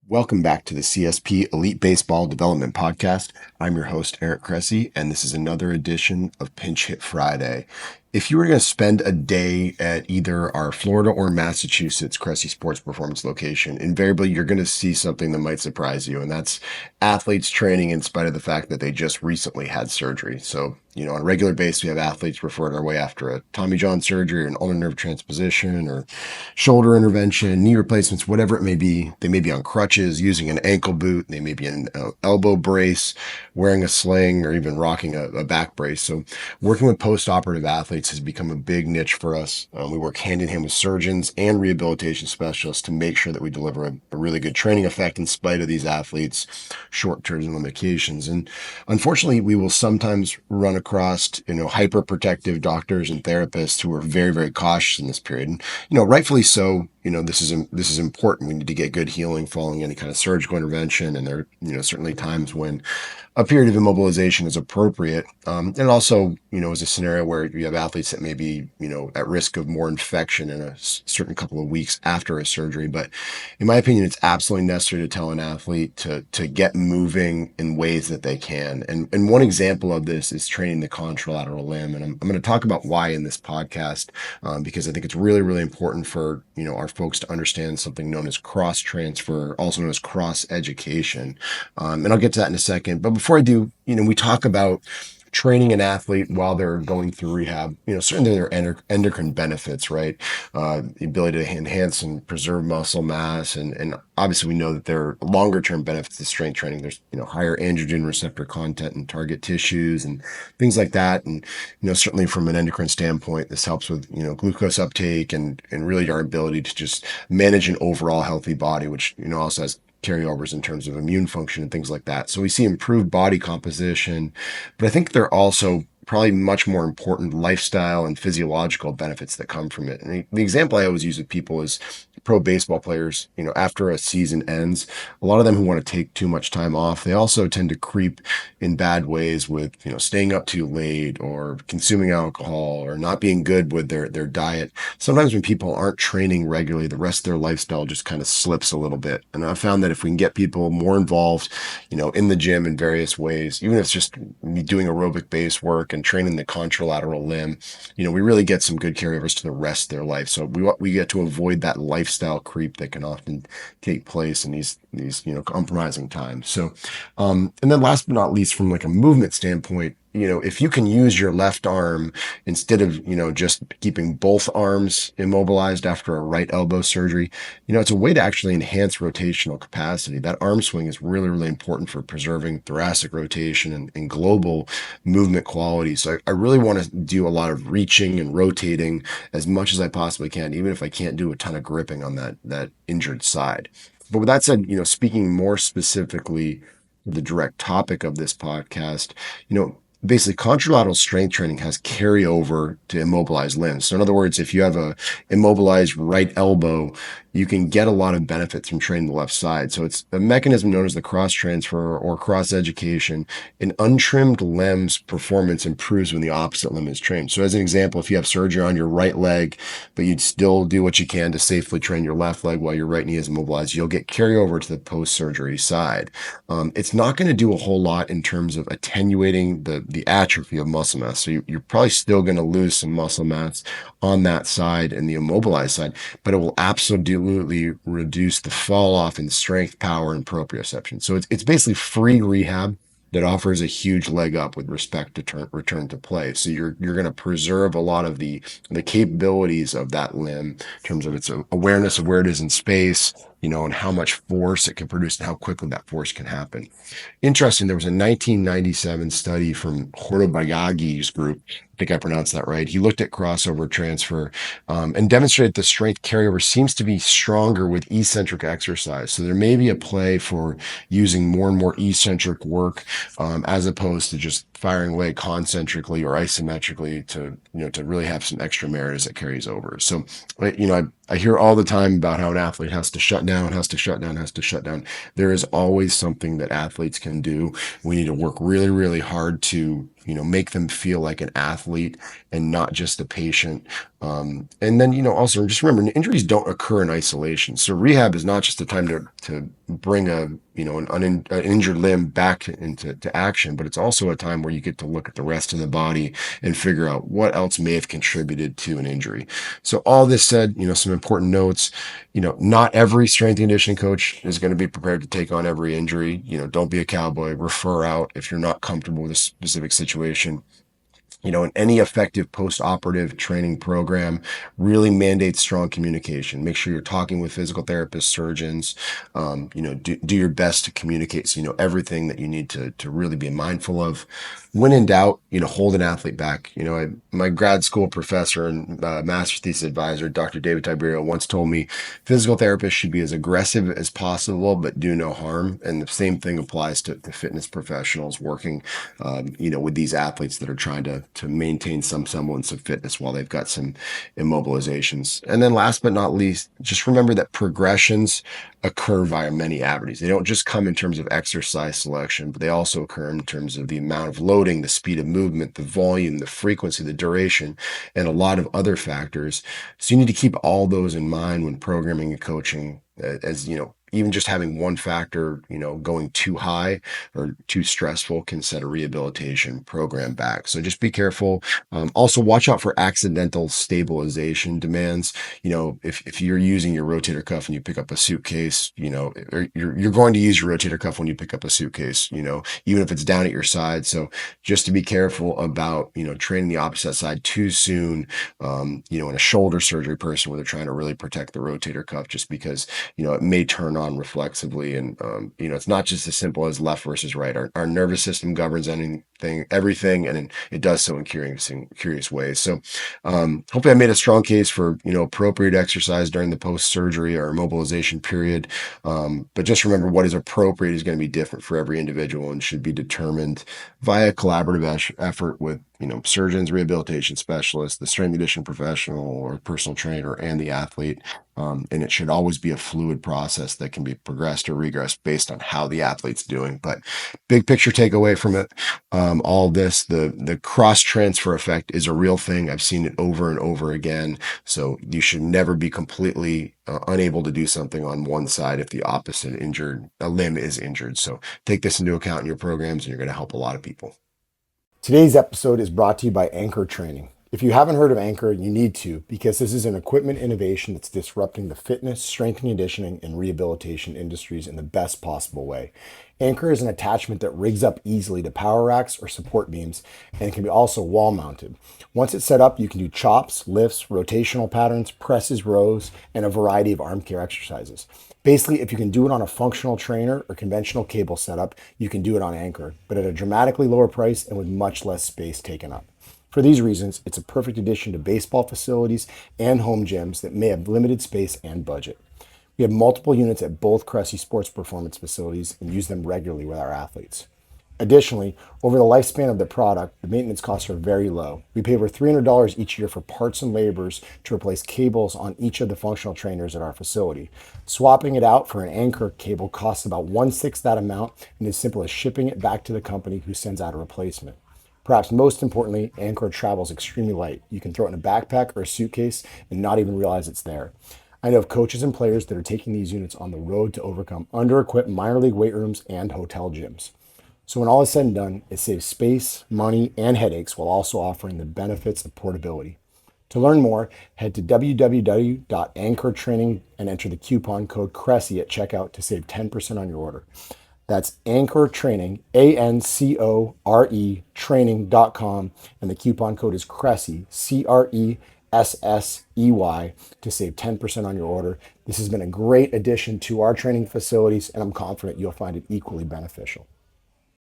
Welcome back to the CSP Elite Baseball Development Podcast. I'm your host, Eric Cressey, and this is another edition of Pinch Hit Friday. If you were going to spend a day at either our Florida or Massachusetts Cressey Sports Performance location, invariably you're going to see something that might surprise you, and that's athletes training in spite of the fact that they just recently had surgery. So, on a regular basis, we have athletes referred our way after a Tommy John surgery, or an ulnar nerve transposition, or shoulder intervention, knee replacements, whatever it may be. They may be on crutches, using an ankle boot. They may be in an elbow brace, wearing a sling, or even rocking a back brace. So working with post-operative athletes has become a big niche for us. We work hand in hand with surgeons and rehabilitation specialists to make sure that we deliver a really good training effect in spite of these athletes' short-term limitations. And unfortunately, we will sometimes run across, hyper-protective doctors and therapists who are very, very cautious in this period. And, rightfully so. This is important. We need to get good healing following any kind of surgical intervention. And there, certainly times when a period of immobilization is appropriate. And also, is a scenario where you have athletes that may be, at risk of more infection in a certain couple of weeks after a surgery. But in my opinion, it's absolutely necessary to tell an athlete to get moving in ways that they can. And one example of this is training the contralateral limb. And I'm going to talk about why in this podcast, because I think it's really, really important for, our folks to understand something known as cross transfer, also known as cross education. And I'll get to that in a second. But before I do, we talk about training an athlete while they're going through rehab. Certainly there are endocrine benefits, right? The ability to enhance and preserve muscle mass. And obviously we know that there are longer term benefits to strength training. There's, higher androgen receptor content in target tissues and things like that. And, certainly from an endocrine standpoint, this helps with, glucose uptake and really our ability to just manage an overall healthy body, which, also has carryovers in terms of immune function and things like that. So we see improved body composition, but I think there are also probably much more important lifestyle and physiological benefits that come from it. And the example I always use with people is pro baseball players. After a season ends, a lot of them who want to take too much time off, they also tend to creep in bad ways with, staying up too late or consuming alcohol or not being good with their diet. Sometimes when people aren't training regularly, the rest of their lifestyle just kind of slips a little bit. And I found that if we can get people more involved, in the gym in various ways, even if it's just doing aerobic base work and training the contralateral limb, we really get some good carryovers to the rest of their life. So we get to avoid that lifestyle creep that can often take place in these compromising times. So, and then last but not least, from like a movement standpoint, if you can use your left arm instead of, just keeping both arms immobilized after a right elbow surgery, it's a way to actually enhance rotational capacity. That arm swing is really, really important for preserving thoracic rotation and global movement quality. So I really want to do a lot of reaching and rotating as much as I possibly can, even if I can't do a ton of gripping on that injured side. But with that said, speaking more specifically to the direct topic of this podcast, basically contralateral strength training has carryover to immobilized limbs. So in other words, if you have a immobilized right elbow, you can get a lot of benefits from training the left side. So it's a mechanism known as the cross transfer or cross education. An untrimmed limb's performance improves when the opposite limb is trained. So as an example, if you have surgery on your right leg, but you'd still do what you can to safely train your left leg while your right knee is immobilized, you'll get carryover to the post-surgery side. It's not going to do a whole lot in terms of attenuating the atrophy of muscle mass. So you're probably still going to lose some muscle mass on that side and the immobilized side, but it will absolutely reduce the fall off in strength, power, and proprioception. So it's basically free rehab that offers a huge leg up with respect to return to play. So you're going to preserve a lot of the capabilities of that limb in terms of its awareness of where it is in space, and how much force it can produce and how quickly that force can happen. Interesting, there was a 1997 study from Hortobagagi's group. I think I pronounced that right. He looked at crossover transfer and demonstrated the strength carryover seems to be stronger with eccentric exercise. So there may be a play for using more and more eccentric work as opposed to just firing away concentrically or isometrically to really have some extra merit as it carries over. So, I hear all the time about how an athlete has to shut down. There is always something that athletes can do. We need to work really, really hard to make them feel like an athlete and not just a patient. And then, also just remember, injuries don't occur in isolation. So rehab is not just a time to bring an injured limb back into action, but it's also a time where you get to look at the rest of the body and figure out what else may have contributed to an injury. So all this said, some important notes, not every strength and conditioning coach is going to be prepared to take on every injury. Don't be a cowboy, refer out if you're not comfortable with a specific situation. In any effective post-operative training program really mandates strong communication. Make sure you're talking with physical therapists, surgeons, do your best to communicate so you know everything that you need to really be mindful of. When in doubt, hold an athlete back. My grad school professor and master thesis advisor, Dr. David Tiberio, once told me physical therapists should be as aggressive as possible, but do no harm. And the same thing applies to fitness professionals working, with these athletes that are trying to maintain some semblance of fitness while they've got some immobilizations. And then last but not least, just remember that progressions occur via many avenues. They don't just come in terms of exercise selection, but they also occur in terms of the amount of loading, the speed of movement, the volume, the frequency, the duration, and a lot of other factors. So you need to keep all those in mind when programming and coaching, as even just having one factor, going too high or too stressful can set a rehabilitation program back. So just be careful. Also watch out for accidental stabilization demands. If you're using your rotator cuff and you pick up a suitcase, or you're going to use your rotator cuff when you pick up a suitcase, even if it's down at your side. So just to be careful about, training the opposite side too soon, in a shoulder surgery person where they're trying to really protect the rotator cuff just because, it may turn on reflexively. And, it's not just as simple as left versus right. Our nervous system governs everything, and it does so in curious ways. So hopefully I made a strong case for, appropriate exercise during the post-surgery or immobilization period. But just remember what is appropriate is going to be different for every individual and should be determined via collaborative effort with, surgeons, rehabilitation specialists, the strength and conditioning professional or personal trainer, and the athlete. And it should always be a fluid process that can be progressed or regressed based on how the athlete's doing. But big picture takeaway from it, all this, the cross transfer effect is a real thing. I've seen it over and over again. So you should never be completely unable to do something on one side if the opposite limb is injured. So take this into account in your programs, and you're going to help a lot of people. Today's episode is brought to you by Anchor Training. If you haven't heard of Anchor, you need to, because this is an equipment innovation that's disrupting the fitness, strength and conditioning, and rehabilitation industries in the best possible way. Anchor is an attachment that rigs up easily to power racks or support beams, and it can be also wall mounted. Once it's set up, you can do chops, lifts, rotational patterns, presses, rows, and a variety of arm care exercises. Basically, if you can do it on a functional trainer or conventional cable setup, you can do it on Anchor, but at a dramatically lower price and with much less space taken up. For these reasons, it's a perfect addition to baseball facilities and home gyms that may have limited space and budget. We have multiple units at both Cressey Sports Performance facilities and use them regularly with our athletes. Additionally, over the lifespan of the product, the maintenance costs are very low. We pay over $300 each year for parts and labors to replace cables on each of the functional trainers at our facility. Swapping it out for an Anchor cable costs about 1/6 that amount and is simple as shipping it back to the company who sends out a replacement. Perhaps most importantly, Anchor travels extremely light. You can throw it in a backpack or a suitcase and not even realize it's there. I know of coaches and players that are taking these units on the road to overcome under-equipped minor league weight rooms and hotel gyms. So when all is said and done, it saves space, money, and headaches while also offering the benefits of portability. To learn more, head to www.anchortraining and enter the coupon code Cressey at checkout to save 10% on your order. That's Anchor Training, ANCORE training.com, and the coupon code is Cressey, CRESSEY, to save 10% on your order. This has been a great addition to our training facilities, and I'm confident you'll find it equally beneficial.